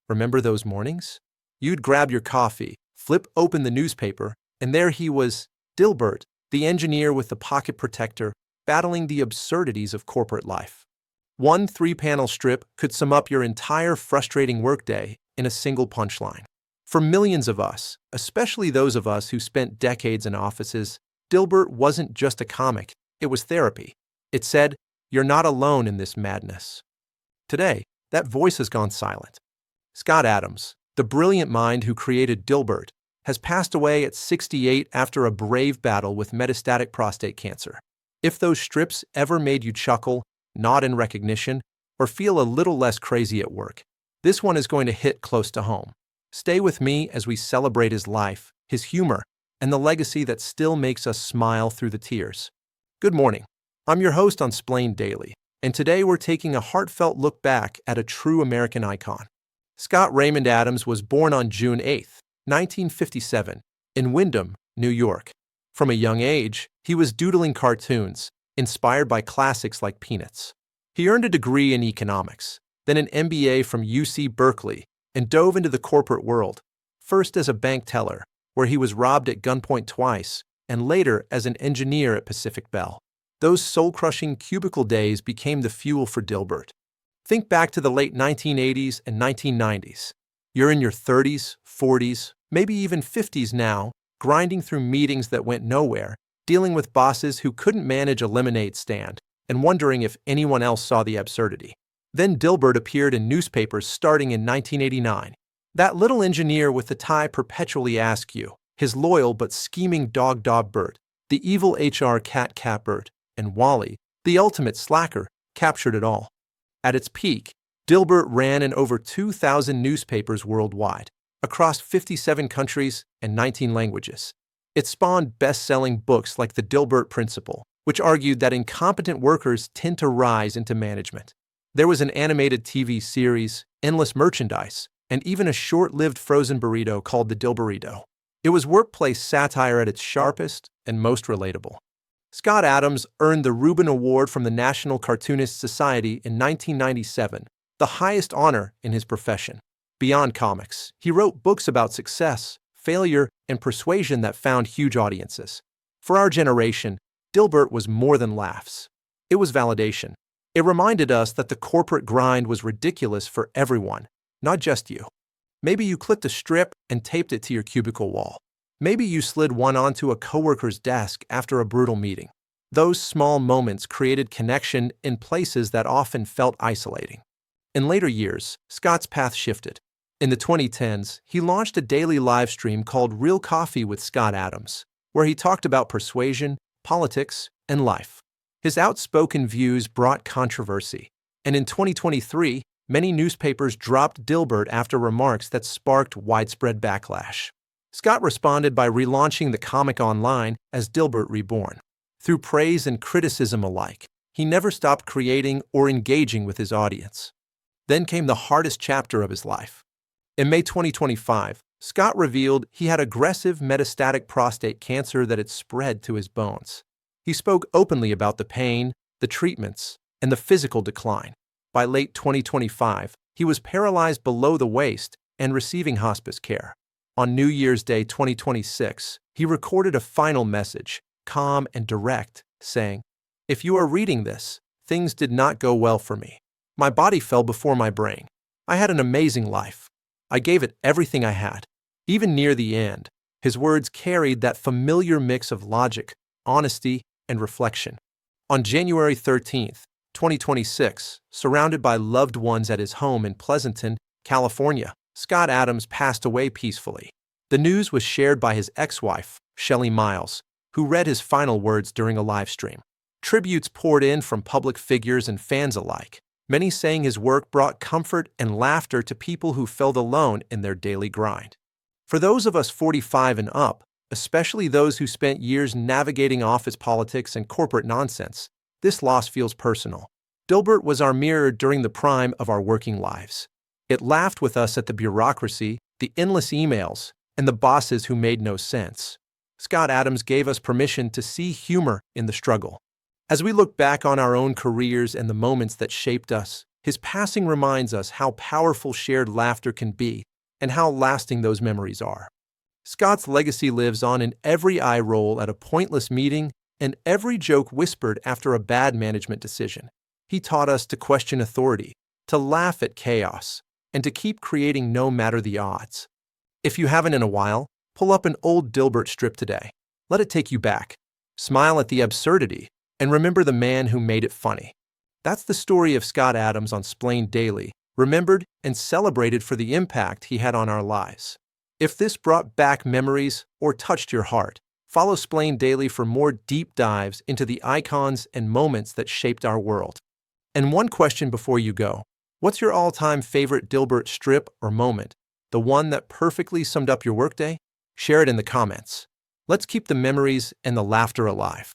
Remember those mornings? You'd grab your coffee, flip open the newspaper, and there he was, Dilbert, the engineer with the pocket protector, battling the absurdities of corporate life. One 3-panel strip could sum up your entire frustrating workday in a single punchline. For millions of us, especially those of us who spent decades in offices, Dilbert wasn't just a comic, it was therapy. It said, "You're not alone in this madness." Today, that voice has gone silent. Scott Adams, the brilliant mind who created Dilbert, has passed away at 68 after a brave battle with metastatic prostate cancer. If those strips ever made you chuckle, nod in recognition, or feel a little less crazy at work, this one is going to hit close to home. Stay with me as we celebrate his life, his humor, and the legacy that still makes us smile through the tears. Good morning. I'm your host on Xplained Daily, and today we're taking a heartfelt look back at a true American icon. Scott Raymond Adams was born on June 8, 1957, in Windham, New York. From a young age, he was doodling cartoons, inspired by classics like Peanuts. He earned a degree in economics, then an MBA from UC Berkeley, and dove into the corporate world, first as a bank teller, where he was robbed at gunpoint twice, and later as an engineer at Pacific Bell. Those soul-crushing Cubicle days became the fuel for Dilbert. Think back to the late 1980s and 1990s. You're in your 30s, 40s, maybe even 50s now, grinding through meetings that went nowhere, dealing with bosses who couldn't manage a lemonade stand, and wondering if anyone else saw the absurdity. Then Dilbert appeared in newspapers starting in 1989. That little engineer with the tie perpetually asked you, his loyal but scheming dog Dilbert, the evil HR cat Catbert, and Wally, the ultimate slacker, captured it all. At its peak, Dilbert ran in over 2,000 newspapers worldwide, across 57 countries and 19 languages. It spawned best-selling books like The Dilbert Principle, which argued that incompetent workers tend to rise into management. There was an animated TV series, endless merchandise, and even a short-lived frozen burrito called the Dilburrito. It was workplace satire at its sharpest and most relatable. Scott Adams earned the Reuben Award from the National Cartoonists Society in 1997, the highest honor in his profession. Beyond comics, he wrote books about success, failure, and persuasion that found huge audiences. For our generation, Dilbert was more than laughs. It was validation. It reminded us that the corporate grind was ridiculous for everyone, not just you. Maybe you clipped a strip and taped it to your cubicle wall. Maybe you slid one onto a coworker's desk after a brutal meeting. Those small moments created connection in places that often felt isolating. In later years, Scott's path shifted. In the 2010s, he launched a daily live stream called Real Coffee with Scott Adams, where he talked about persuasion, politics, and life. His outspoken views brought controversy, and in 2023, many newspapers dropped Dilbert after remarks that sparked widespread backlash. Scott responded by relaunching the comic online as Dilbert Reborn. Through praise and criticism alike, he never stopped creating or engaging with his audience. Then came the hardest chapter of his life. In May 2025, Scott revealed he had aggressive metastatic prostate cancer that had spread to his bones. He spoke openly about the pain, the treatments, and the physical decline. By late 2025, he was paralyzed below the waist and receiving hospice care. On New Year's Day 2026, he recorded a final message, calm and direct, saying, "If you are reading this, things did not go well for me. My body fell before my brain. I had an amazing life. I gave it everything I had." Even near the end, his words carried that familiar mix of logic, honesty, and reflection. On January 13th, 2026, surrounded by loved ones at his home in Pleasanton, California, Scott Adams passed away peacefully. The news was shared by his ex-wife, Shelley Miles, who read his final words during a live stream. Tributes poured in from public figures and fans alike, many saying his work brought comfort and laughter to people who felt alone in their daily grind. For those of us 45 and up, especially those who spent years navigating office politics and corporate nonsense, this loss feels personal. Dilbert was our mirror during the prime of our working lives. It laughed with us at the bureaucracy, the endless emails, and the bosses who made no sense. Scott Adams gave us permission to see humor in the struggle. As we look back on our own careers and the moments that shaped us, His passing reminds us how powerful shared laughter can be and how lasting those memories are. Scott's legacy lives on in every eye roll at a pointless meeting and every joke whispered after a bad management decision. He taught us to question authority, to laugh at chaos, and to keep creating no matter the odds. If you haven't in a while, pull up an old Dilbert strip today. Let it take you back. Smile at the absurdity, and remember the man who made it funny. That's the story of Scott Adams on Xplained Daily, remembered and celebrated for the impact he had on our lives. If this brought back memories or touched your heart, follow Xplained Daily for more deep dives into the icons and moments that shaped our world. And one question before you go. What's your all-time favorite Dilbert strip or moment? The one that perfectly summed up your workday? Share it in the comments. Let's keep the memories and the laughter alive.